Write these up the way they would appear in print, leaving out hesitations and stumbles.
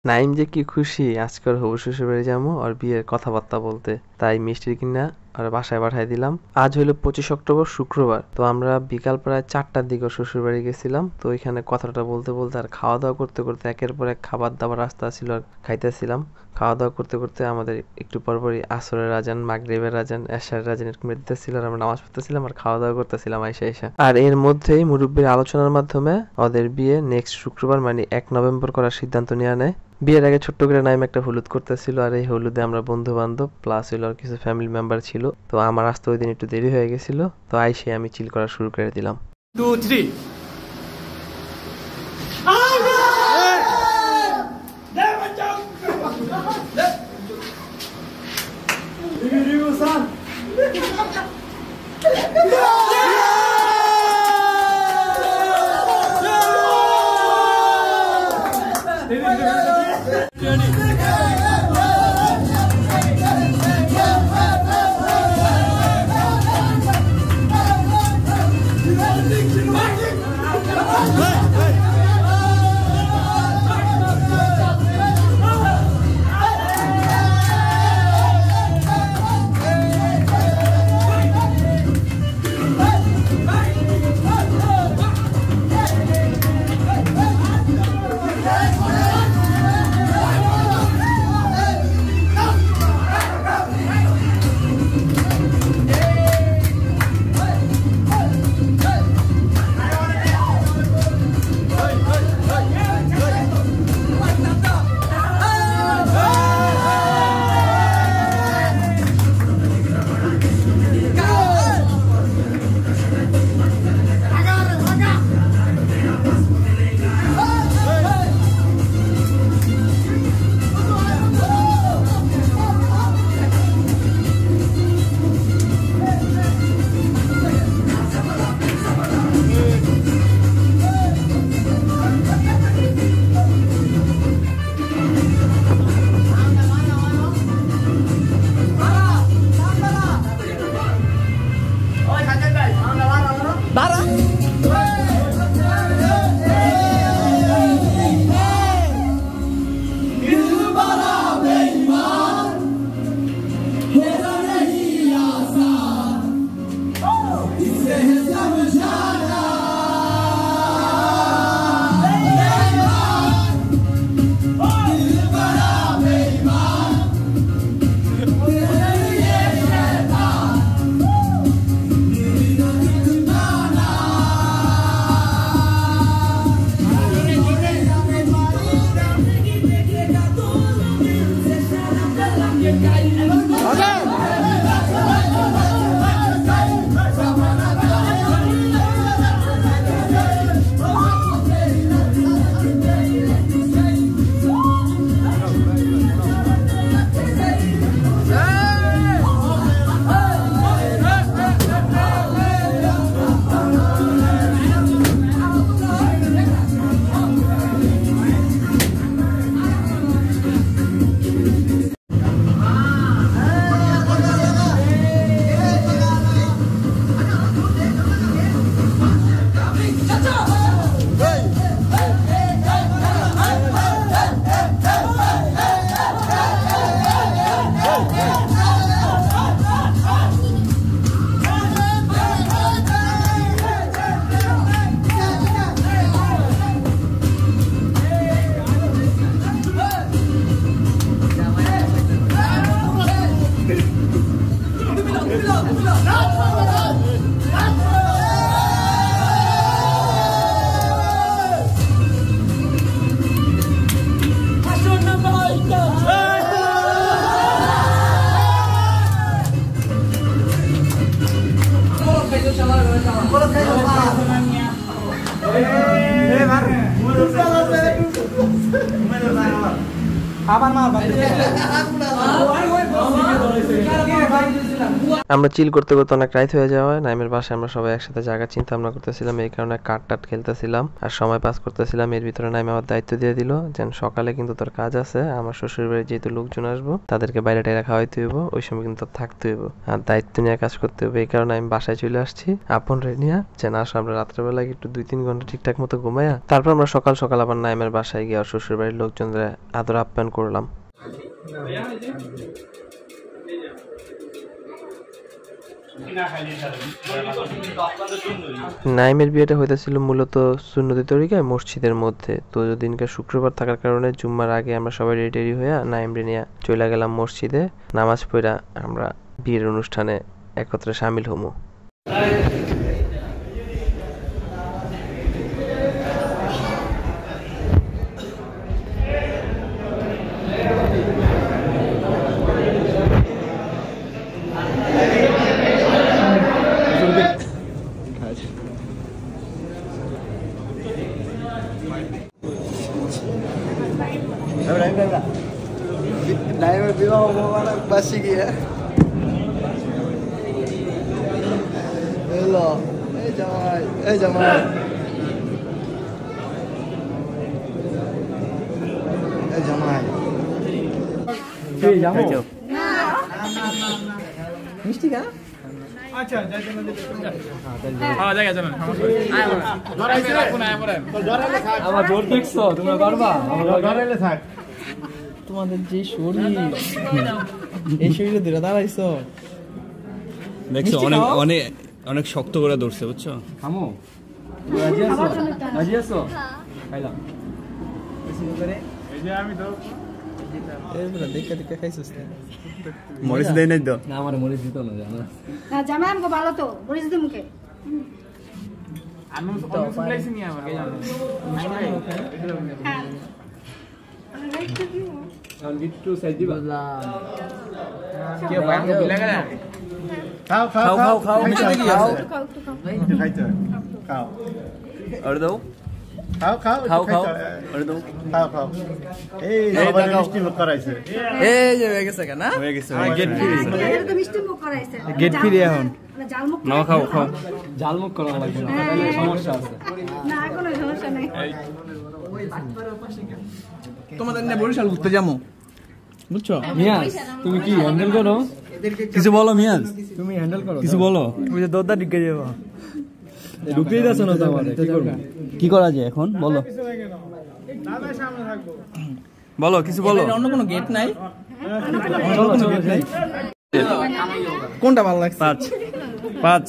নাইম যে কি খুশি আজকের হবু শ্বশুর বাড়ি যাবো আর বিয়ের কথাবার্তা বলতে, তাই মিষ্টির কিনা আর বাসায় পাঠাই দিলাম। আজ হইলো 25 অক্টোবর শুক্রবার। তো আমরা বিকাল প্রায় 4টার দিকে শ্বশুর বাড়ি গেছিলাম। তো ওইখানে কথাটা বলতে বলতে আর খাওয়া দাওয়া করতে করতে একের পর এক খাবার দাবার রাস্তা ছিল আর খাইতেছিলাম। খাওয়া দাওয়া করতে করতে আমাদের একটু পরপরই আসরের আজান, মাগরিবের আজান, এশারের আজান এরকম দিতেছিল আর আমরা নামাজ পড়তেছিলাম আর খাওয়া দাওয়া করতেছিলাম আইসা। আর এর মধ্যেই মুরব্বীর আলোচনার মাধ্যমে ওদের বিয়ে নেক্সট শুক্রবার মানে 1 নভেম্বর করার সিদ্ধান্ত নেওয়া নেয়। বিয়ের আগে ছোট্ট করে নাইম একটা হলুদ করতেছিল আর এই হলুদে আমরা বন্ধু বান্ধব প্লাস হইলো আর কিছু ফ্যামিলি মেম্বার ছিল। তো আমার আসতে ওই দিন একটু দেরি হয়ে গেছিল, তো আইসে আমি চিল করা শুরু করে দিলাম। 2, 3 Aman mah, আমরা চিল করতে করতে অনেক রাত হয়ে যাওয়ায় নাইমের বাসায় আমরা সবাই একসাথে জায়গা চিন্তা ভাবনা করতেছিলাম, এই কারণে কাঠ টাট খেলতেছিলাম আর সময় পাস করতেছিলাম। এর ভিতরে নাইম আমার দায়িত্ব দিয়ে দিল যেন সকালে কিন্তু তোর কাজ আছে, আমার শ্বশুর বাড়ি যেহেতু লোকজন আসবো তাদেরকে বাইরে টাইরে খাওয়াইতে হইব, ওই সময় কিন্তু থাকতে হইব আর দায়িত্ব নিয়ে কাজ করতে হবে। এই কারণে আমি বাসায় চলে আসছি আপন রে নিয়ে, যেন আসো আমরা রাত্রেবেলা একটু 2-3 ঘন্টা ঠিকঠাক মতো ঘুমাইয়া তারপর আমরা সকাল সকাল আবার নাইমের বাসায় গিয়ে শ্বশুর বাড়ির লোকজনদের আদর আপ্যায়ন করলাম। নাইমের বিয়েটা হইতেছিল মূলত সুন্নতি তরিকায় মসজিদের মধ্যে। তো দিনকে শুক্রবার থাকার কারণে জুম্মার আগে আমরা সবাই রেডি হইয়া নাইম রে নিয়ে চলে গেলাম মসজিদে, নামাজ পড়া আমরা বিয়ের অনুষ্ঠানে একত্রে সামিল হমু। Naim বিবাহ বাসি গিয়ে এলো, এই জামাই, এই জামাই, এই জামাই মিষ্টি কা আচ্ছা আমার জোর দেখছো তোমরা পারবা, থাক তোমাদের যে শরীর, এই শরীরে ধরে দাঁড়াইছো দেখছো, অনেক অনেক অনেক শক্ত করে ধরছে বুঝছো। থামো, রাজি আছো? রাজি আছো? খাইলাম এই যে আমি তো এইগুলা দেখে দেখে খাইছিস না? মরিচ দেই নাই তো? না আমার মরিচ দিত না, জানো না জামাই আমাকে ভালো তো মরিচ দিতে মুখে আমি তো প্লেসিং নি আমাকে জানো আর গিট্টু সাইজি বালা কি ভাই আমাকে বিলা গেল। খাও খাও খাও খাও মিষ্টি কি আছে? খাইতে খাও আর দাও, খাও খাও খাও খাও আর দাও, খাও খাও। এই সবাই মিষ্টি মুখ করাইছে, এই যে হয়ে গেছে কেন? হয়ে গেছে, গেট ফ্রি, এটা তো মিষ্টি মুখ করাইছে গেট ফ্রি এখন জাল মুখ নাও খাও খাও। জাল মুখ করা লাগবে না, তাহলে সমস্যা আছে না, কোনো সমস্যা নাই। তোমাদের না বরিশাল ঘুরতে যাবো বুঝছো? মিয়াজ তুমি কি হ্যান্ডেল করো? কিছু বলো মিয়াজ, তুমি হ্যান্ডেল করো, কিছু বলো। ওই যে দরদা ঢুকে যাবো, ঢুকেই যাচ্ছ না তো আমাদের, কি করবো? কি করা যায় এখন বলো, বলো কিছু বলো। অন্য কোনো গেট নাই? কোনটা ভালো লাগছে? 5 5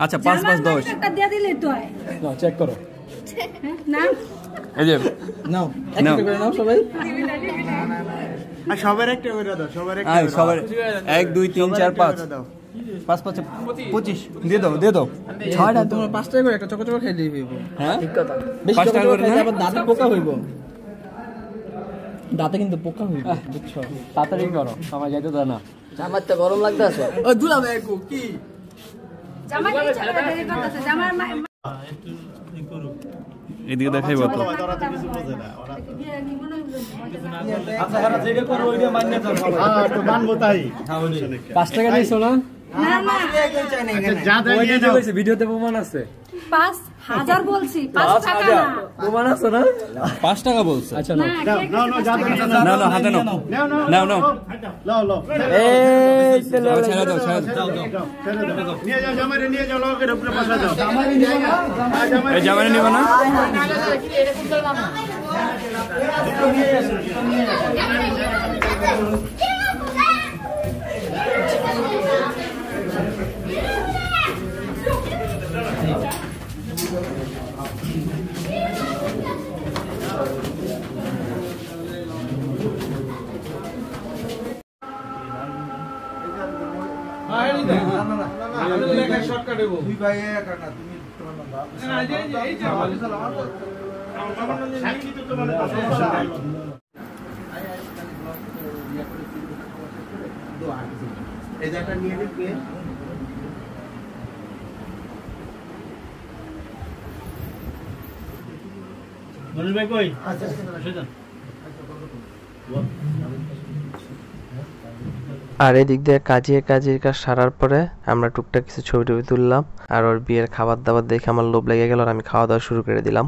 আচ্ছা 5 5 10 একটা দিয়ে দিলে তো হয় চেক করো না। এই যে নাও, একটা করে নাও সবাই, আর সবার একটা করে দাও, সবার একটা আই সবার 1 2 3 4 5 5 5 25 দিয়ে দাও, দিয়ে দাও। ছয়টা তোমরা 5 টাকা করে একটা চকচক খাই দিই হইব। হ্যাঁ ঠিক কথা, বেশি 5 টাকা চকচক করে খাইলে না? আবার দাঁতে পোকা হইব, দাঁতে কিন্তু পোকা হইব বুঝছো? তাড়াতাড়ি করো, সময় যাইতে দাও না। আমার তো গরম লাগতাছে। ও দুলা ভাই কি জামাই কি ছেলে দেরি করতেছে, জামাই এদিকে দেখাইবো তো। আচ্ছা ওরা যেটা করো ওইটা মান্য করো। হ্যাঁ তো মানবো তাই। 5 টাকা দিছো না? না না যা দিয়ে দাও, ভিডিওতে প্রমাণ আছে। 5000 বলছি, 5 টাকা না। প্রমাণ আছে না? 5 টাকা বলছে। আচ্ছা নাও নাও নাও, যা দিয়ে নাও নাও হাতে নাও, নাও নাও লাও লাও, এই তেল ছেড়ে দাও, ছেড়ে দাও। নিয়ে যাও, জামাইরে নিয়ে যাও, লোকের উপরে বসা দাও। জামাইরে নিয়ে যাও, এই জামানে নিব না? শর্টকাট দেব দুই ভাই এক না, তুমি তোমার নাম না, এই যে আমার সাক্ষী তো তোমার সমস্যা নাই। এই জায়গাটা নিয়ে দেখবে, মনির ভাই কই? আচ্ছা আচ্ছা আর এদিক দিয়ে কাজের কাজ সারার পরে আমরা টুকটাক কিছু ছবি টবি তুললাম। আর ওর বিয়ের খাবার দাবার দেখে আমার লোভ লেগে গেল আর আমি খাওয়া দাওয়া শুরু করে দিলাম।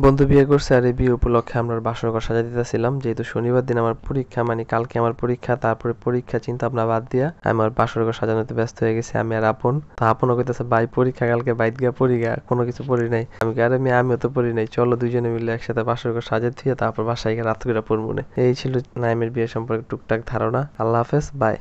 বন্ধু বিয়ে করছে আর এই বিয়ে উপলক্ষে আমরা বাসর ঘর সাজা দিতেছিলাম। যেহেতু শনিবার দিন আমার পরীক্ষা, মানে কালকে আমার পরীক্ষা, তারপরে পরীক্ষা চিন্তা ভাবনা বাদ দিয়া আমি আমার বাসর ঘর সাজানোতে ব্যস্ত হয়ে গেছি। আমি আর আপন, তো আপনও কইতেছে ভাই পরীক্ষা কালকে বাইত গিয়া পড়ি গা, কোনো কিছু পড়ি নাই। আমি আরে আমিও তো পড়ি নাই, চলো দুজনে মিলে একসাথে বাসর ঘর সাজা থুয়ে তারপর বাসায় গিয়ে রাত করে পড়বো না। এই ছিল নাইমের বিয়ে সম্পর্কে টুকটাক ধারণা। আল্লাহ হাফেজ, বাই।